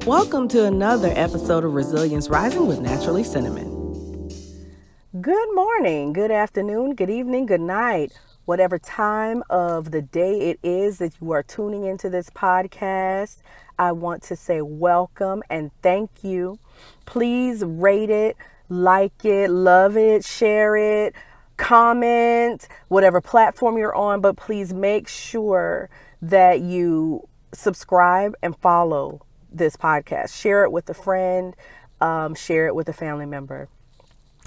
Welcome to another episode of Resilience Rising with Naturally Cinnamon. Good morning, good afternoon, good evening, good night, whatever time of the day it is that you are tuning into this podcast. I want to say welcome and thank you. Please rate it, like it, love it, share it, comment, whatever platform you're on, but please make sure that you subscribe and follow this podcast. Share it with a friend, share it with a family member.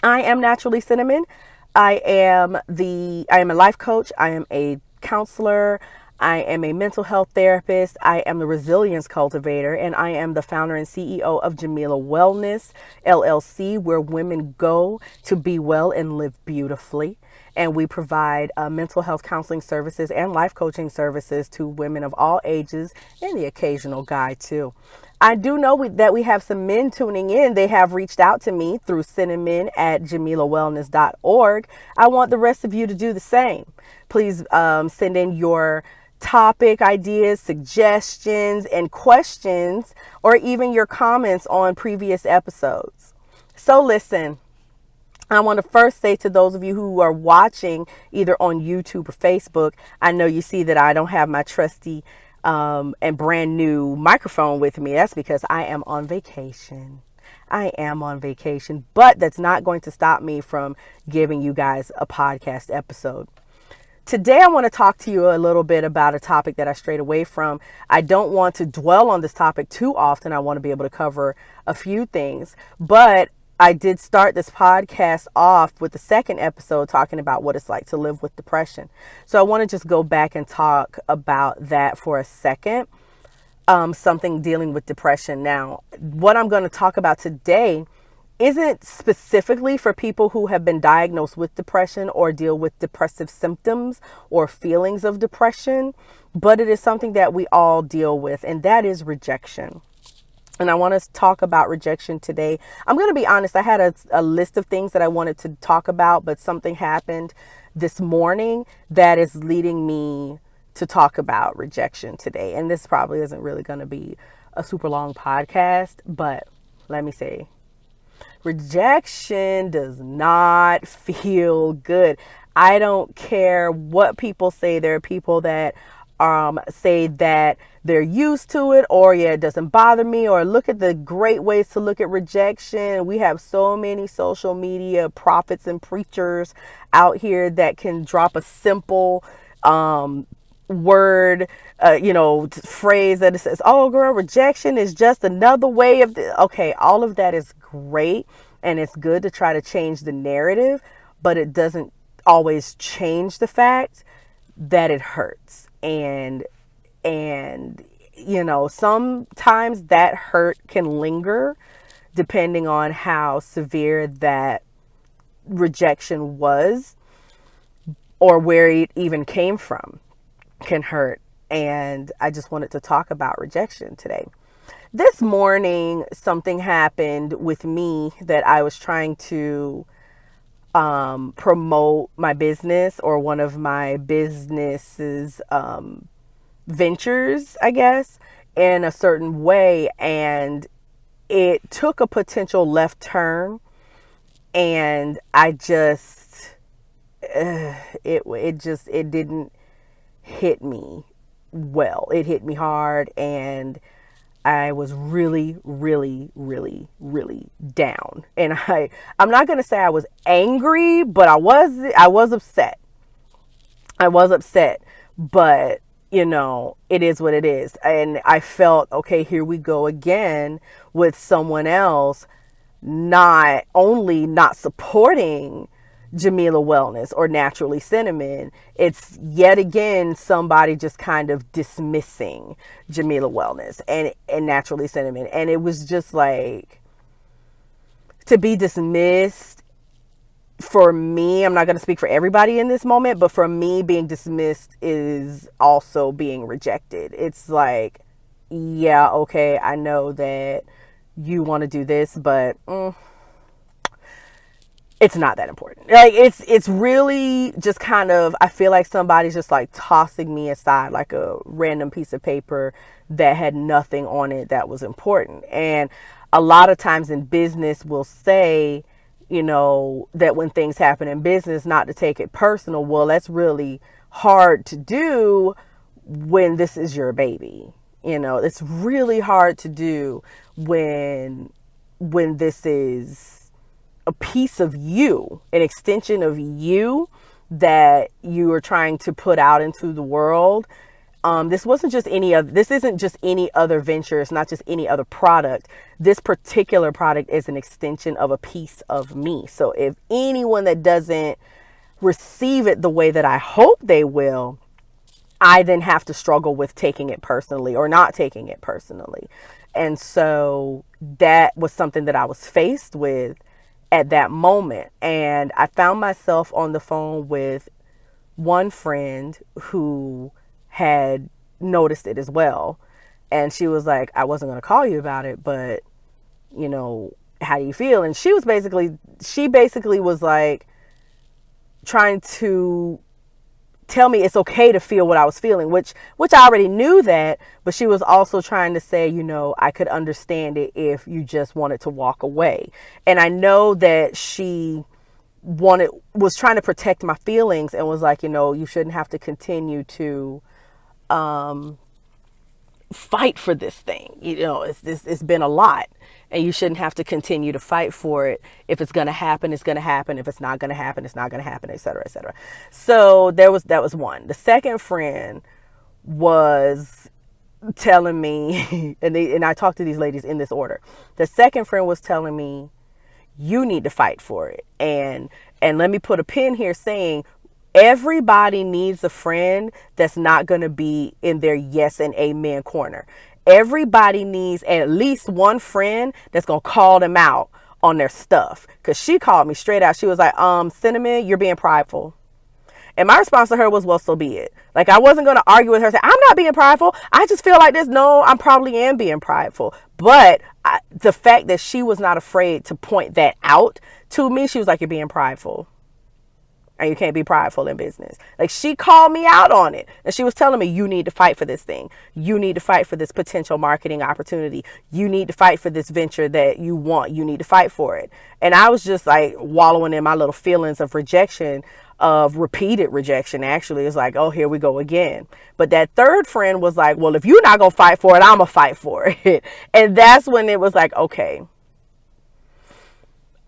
I am Naturally Cinnamon. I am a life coach. I am a counselor. I am a mental health therapist. I am the resilience cultivator, and I am the founder and CEO of Jamila Wellness LLC, where women go to be well and live beautifully. And we provide mental health counseling services and life coaching services to women of all ages and the occasional guy too. I do know that we have some men tuning in. They have reached out to me through cinnamon@jamilawellness.org. I want the rest of you to do the same. Please send in your topic ideas, suggestions, and questions, or even your comments on previous episodes. So listen, I want to first say to those of you who are watching either on YouTube or Facebook, I know you see that I don't have my trusty and brand new microphone with me. That's because I am on vacation. But that's not going to stop me from giving you guys a podcast episode. Today, I want to talk to you a little bit about a topic that I strayed away from. I don't want to dwell on this topic too often. I want to be able to cover a few things, but I did start this podcast off with the second episode talking about what it's like to live with depression. So I want to just go back and talk about that for a second. Something dealing with depression. Now, what I'm going to talk about today isn't specifically for people who have been diagnosed with depression or deal with depressive symptoms or feelings of depression, but it is something that we all deal with, and that is rejection. And I want to talk about rejection today. I'm going to be honest, I had a list of things that I wanted to talk about, but something happened this morning that is leading me to talk about rejection today. And this probably isn't really going to be a super long podcast, but let me say, rejection does not feel good. I don't care what people say. There are people that say that they're used to it, or it doesn't bother me, or look at the great ways to look at rejection. We have so many social media prophets and preachers out here that can drop a simple word, phrase that it says, "Oh, girl, rejection is just another way of okay, all of that is great, and it's good to try to change the narrative, but it doesn't always change the fact that it hurts. And sometimes that hurt can linger depending on how severe that rejection was or where it even came from can hurt. And I just wanted to talk about rejection today. This morning, something happened with me that I was trying to promote my business, or one of my business's ventures, I guess, in a certain way, and it took a potential left turn, and I just it didn't hit me well. It hit me hard, and I was really, really, really, really down. And I'm not going to say I was angry, but I was upset. But it is what it is. And I felt, okay, here we go again with someone else not only not supporting Jamila Wellness or Naturally Cinnamon, it's yet again somebody just kind of dismissing Jamila Wellness and Naturally Cinnamon. And it was just like, to be dismissed, for me, I'm not going to speak for everybody in this moment, but for me, being dismissed is also being rejected. It's like, yeah, okay, I know that you want to do this, but it's not that important. Like it's really just kind of, I feel like somebody's just like tossing me aside like a random piece of paper that had nothing on it that was important. And a lot of times in business we'll say, that when things happen in business, not to take it personal. Well, that's really hard to do when this is your baby. It's really hard to do when this is a piece of you, an extension of you that you are trying to put out into the world. This wasn't just any other, this isn't just any other venture. It's not just any other product. This particular product is an extension of a piece of me. So if anyone that doesn't receive it the way that I hope they will, I then have to struggle with taking it personally or not taking it personally. And so that was something that I was faced with at that moment. And I found myself on the phone with one friend who had noticed it as well. And she was like, I wasn't going to call you about it, but, how do you feel? And she basically was like trying to tell me it's okay to feel what I was feeling, which I already knew that, but she was also trying to say, I could understand it if you just wanted to walk away. And I know that she was trying to protect my feelings and was like, you shouldn't have to continue to fight for this thing. It's been a lot, and you shouldn't have to continue to fight for it. If it's going to happen, it's going to happen. If it's not going to happen, it's not going to happen, et cetera, et cetera. So that was one. The second friend was telling me, and I talked to these ladies in this order. The second friend was telling me, you need to fight for it. And let me put a pin here saying, everybody needs a friend that's not going to be in their yes and amen corner. Everybody needs at least one friend that's going to call them out on their stuff. Because she called me straight out. She was like, Cinnamon, you're being prideful. And my response to her was, well, so be it. Like, I wasn't going to argue with her, say, I'm not being prideful. I just feel like this. No, I probably am being prideful. But the fact that she was not afraid to point that out to me, she was like, you're being prideful. And you can't be prideful in business. Like, she called me out on it. And she was telling me, you need to fight for this thing. You need to fight for this potential marketing opportunity. You need to fight for this venture that you want. You need to fight for it. And I was just like wallowing in my little feelings of rejection, of repeated rejection. Actually, it's like, oh, here we go again. But that third friend was like, well, if you're not going to fight for it, I'm going to fight for it. And that's when it was like, okay,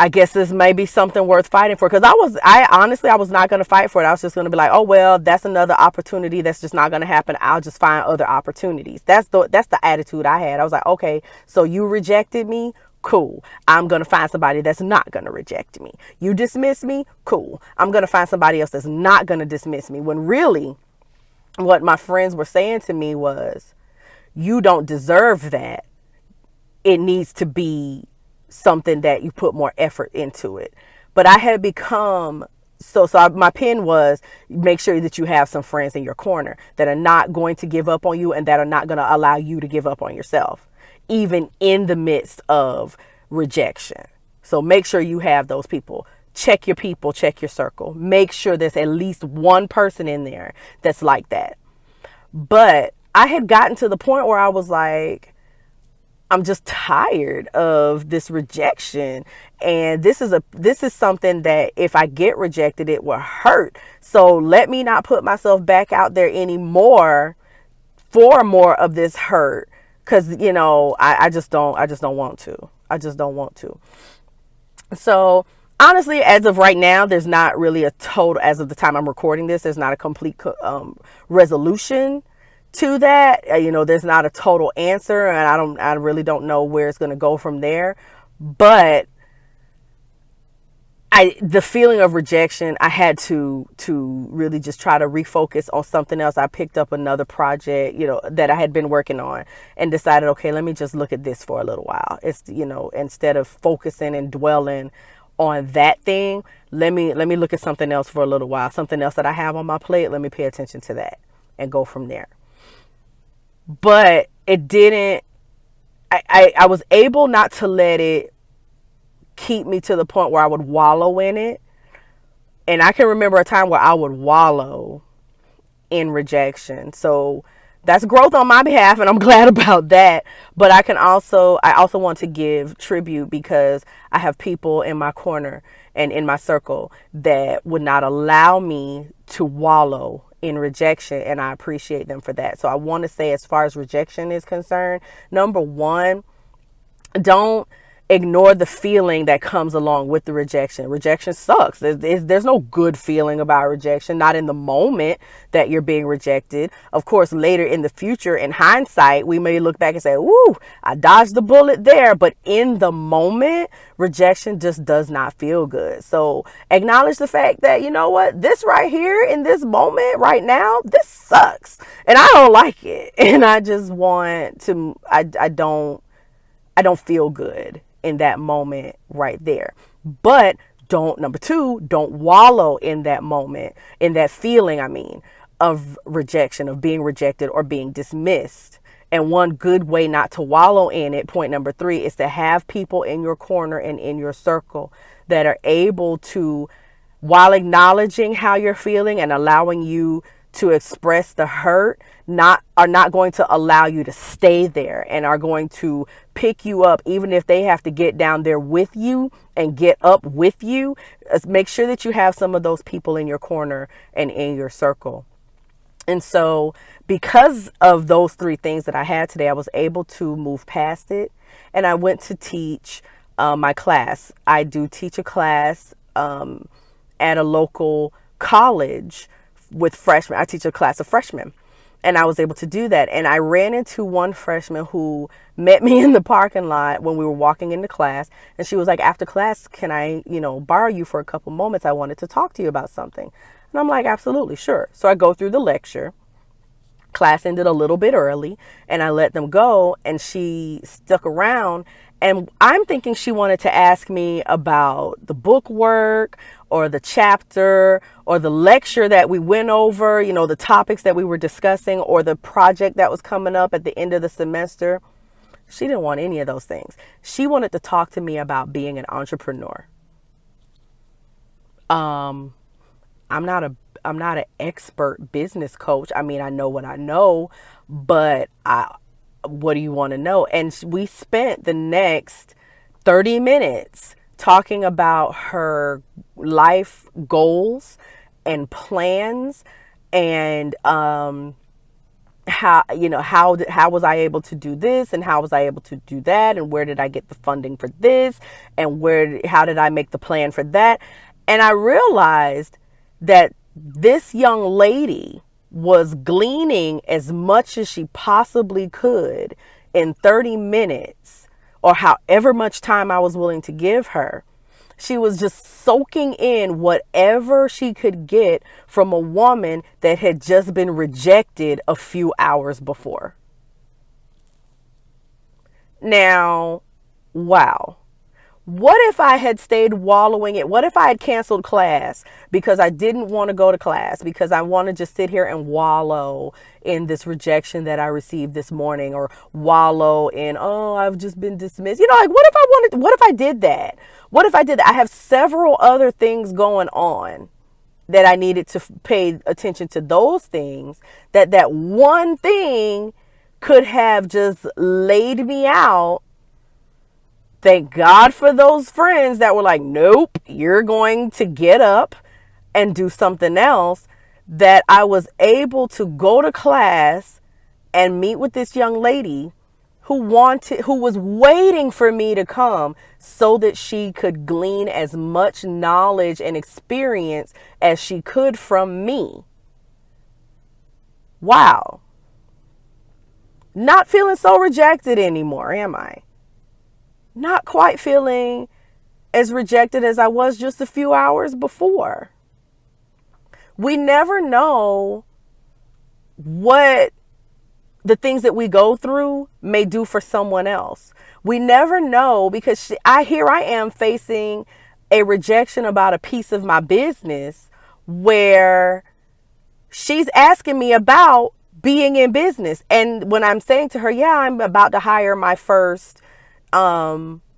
I guess this may be something worth fighting for. Because I honestly was not going to fight for it. I was just going to be like, oh, well, that's another opportunity that's just not going to happen. I'll just find other opportunities. That's the attitude I had. I was like, okay, so you rejected me? Cool. I'm going to find somebody that's not going to reject me. You dismiss me? Cool. I'm going to find somebody else that's not going to dismiss me. When really what my friends were saying to me was, you don't deserve that. It needs to be something that you put more effort into it. But I had become my pin was, make sure that you have some friends in your corner that are not going to give up on you and that are not going to allow you to give up on yourself, even in the midst of rejection. So make sure you have those people. Check your people, check your circle. Make sure there's at least one person in there that's like that. But I had gotten to the point where I was like, I'm just tired of this rejection. And this is something that if I get rejected, it will hurt. So let me not put myself back out there anymore for more of this hurt. Cause I just don't want to. I just don't want to. So honestly, as of right now, there's not really a total, as of the time I'm recording this, there's not a complete resolution to that. There's not a total answer, and I really don't know where it's going to go from there. But the feeling of rejection, I had to really just try to refocus on something else. I picked up another project, that I had been working on, and decided, okay, let me just look at this for a little while. It's, instead of focusing and dwelling on that thing, let me look at something else for a little while, something else that I have on my plate. Let me pay attention to that and go from there. But it didn't, I was able not to let it keep me to the point where I would wallow in it. And I can remember a time where I would wallow in rejection. So that's growth on my behalf, and I'm glad about that. But I also want to give tribute because I have people in my corner and in my circle that would not allow me to wallow in rejection, and I appreciate them for that. So I want to say, as far as rejection is concerned, number one, don't ignore the feeling that comes along with the rejection. Rejection sucks. There's no good feeling about rejection, not in the moment that you're being rejected. Of course, later in the future, in hindsight, we may look back and say, "Woo, I dodged the bullet there." But in the moment, rejection just does not feel good. So acknowledge the fact that, you know what, this right here in this moment right now, this sucks. And I don't like it. And I just want to, I don't feel good in that moment right there. But number two, don't wallow in that moment, in that feeling, of rejection, of being rejected or being dismissed. And one good way not to wallow in it, point number three, is to have people in your corner and in your circle that are able to, while acknowledging how you're feeling and allowing you to express the hurt, are not going to allow you to stay there, and are going to pick you up even if they have to get down there with you and get up with you. Make sure that you have some of those people in your corner and in your circle. And so because of those three things that I had today, I was able to move past it, and I went to teach my class. I do teach a class at a local college with freshmen. I teach a class of freshmen, and I was able to do that. And I ran into one freshman who met me in the parking lot when we were walking into class, and she was like, "After class, can I, borrow you for a couple moments? I wanted to talk to you about something." And I'm like, "Absolutely, sure." So I go through the lecture. Class ended a little bit early, and I let them go, and she stuck around, and I'm thinking she wanted to ask me about the book work or the chapter or the lecture that we went over, the topics that we were discussing, or the project that was coming up at the end of the semester. She didn't want any of those things. She wanted to talk to me about being an entrepreneur. I'm not an expert business coach. I know what I know, but what do you want to know? And we spent the next 30 minutes talking about her life goals and plans, and how was I able to do this, and how was I able to do that, and where did I get the funding for this, and how did I make the plan for that? And I realized that this young lady was gleaning as much as she possibly could in 30 minutes, or however much time I was willing to give her. She was just soaking in whatever she could get from a woman that had just been rejected a few hours before. Now, wow. What if I had stayed wallowing it? What if I had canceled class because I didn't want to go to class, because I want to just sit here and wallow in this rejection that I received this morning, or wallow in, oh, I've just been dismissed. What if I did that? What if I did that? I have several other things going on that I needed to pay attention to, those things that one thing could have just laid me out. Thank God for those friends that were like, "Nope, you're going to get up and do something else," that I was able to go to class and meet with this young lady who was waiting for me to come so that she could glean as much knowledge and experience as she could from me. Wow. Not feeling so rejected anymore, am I? Not quite feeling as rejected as I was just a few hours before. We never know what the things that we go through may do for someone else. We never know, because here I am facing a rejection about a piece of my business where she's asking me about being in business. And when I'm saying to her, yeah, I'm about to hire my first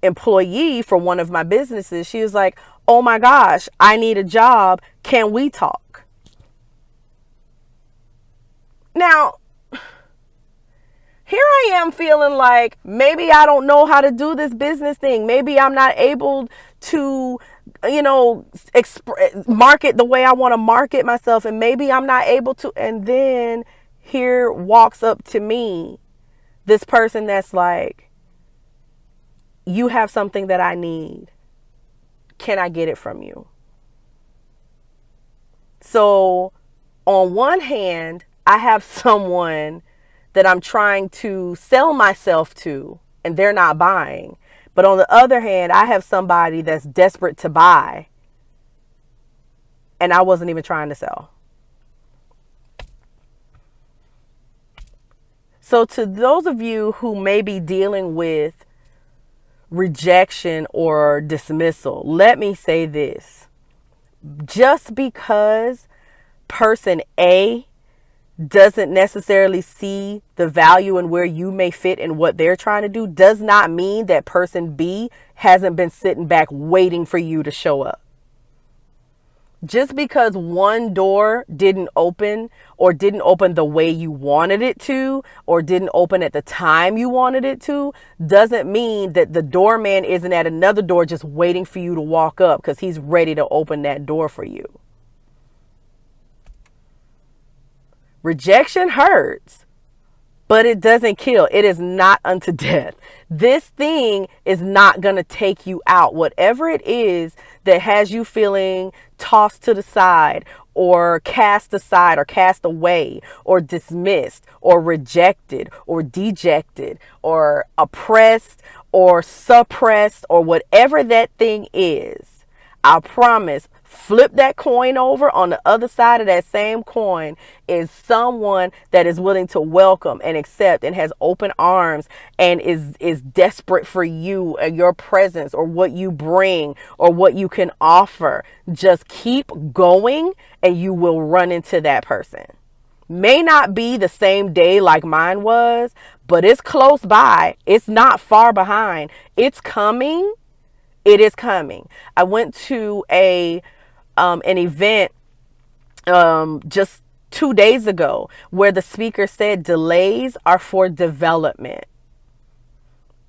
employee for one of my businesses. She was like, oh my gosh, I need a job. Can we talk? Now, here I am feeling like maybe I don't know how to do this business thing. Maybe I'm not able to, market the way I want to market myself. And maybe I'm not able to. And then here walks up to me this person that's like, you have something that I need. Can I get it from you? So on one hand, I have someone that I'm trying to sell myself to and they're not buying. But on the other hand, I have somebody that's desperate to buy and I wasn't even trying to sell. So to those of you who may be dealing with rejection or dismissal, let me say this. Just because person A doesn't necessarily see the value in where you may fit in what they're trying to do does not mean that person B hasn't been sitting back waiting for you to show up. Just because one door didn't open or didn't open the way you wanted it to or didn't open at the time you wanted it to doesn't mean that the doorman isn't at another door just waiting for you to walk up because he's ready to open that door for you. Rejection hurts, but it doesn't kill. It is not unto death. This thing is not going to take you out. Whatever it is that has you feeling tossed to the side or cast aside or cast away or dismissed or rejected or dejected or oppressed or suppressed or whatever that thing is, I promise, flip that coin over. On the other side of that same coin is someone that is willing to welcome and accept and has open arms and is desperate for you and your presence or what you bring or what you can offer. Just keep going and you will run into that person. May not be the same day like mine was, but it's close by. It's not far behind. It's coming. It is coming. I went to an event just 2 days ago where the speaker said delays are for development.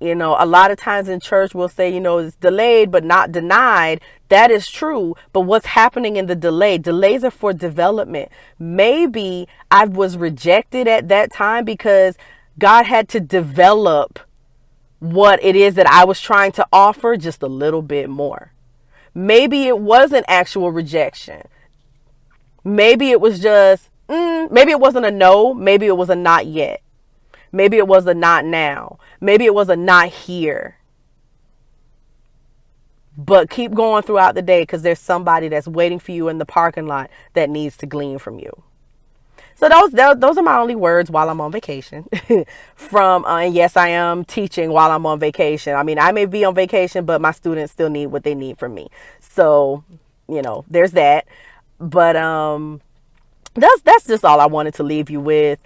A lot of times in church we'll say, it's delayed but not denied. That is true. But what's happening in the delay? Delays are for development. Maybe I was rejected at that time because God had to develop what it is that I was trying to offer just a little bit more. Maybe it wasn't actual rejection. Maybe it was just, maybe it wasn't a no. Maybe it was a not yet. Maybe it was a not now. Maybe it was a not here. But keep going throughout the day because there's somebody that's waiting for you in the parking lot that needs to glean from you. So those are my only words while I'm on vacation. And yes, I am teaching while I'm on vacation. I mean, I may be on vacation, but my students still need what they need from me. So, there's that. But that's just all I wanted to leave you with.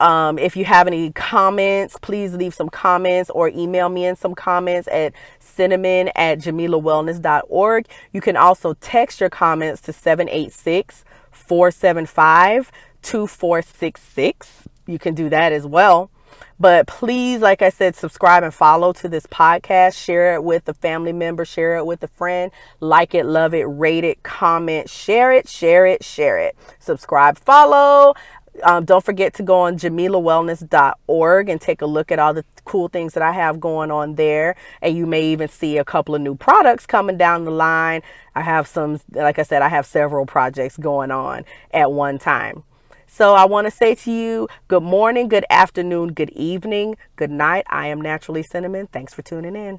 If you have any comments, please leave some comments or email me in some comments at cinnamon@jamilawellness.org. You can also text your comments to 786-475-2466. You can do that as well. But please, like I said, subscribe and follow to this podcast. Share it with a family member. Share it with a friend. Like it, love it, rate it, comment, share it, share it, share it. Subscribe, follow. Don't forget to go on jamilawellness.org and take a look at all the cool things that I have going on there. And you may even see a couple of new products coming down the line. I have like I said, I have several projects going on at one time. So I want to say to you, good morning, good afternoon, good evening, good night. I am Naturally Cinnamon. Thanks for tuning in.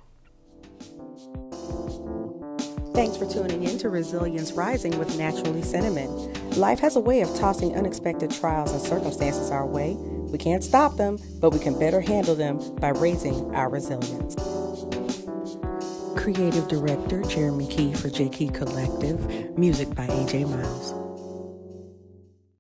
Thanks for tuning in to Resilience Rising with Naturally Cinnamon. Life has a way of tossing unexpected trials and circumstances our way. We can't stop them, but we can better handle them by raising our resilience. Creative Director Jeremy Key for J Key Collective. Music by AJ Miles.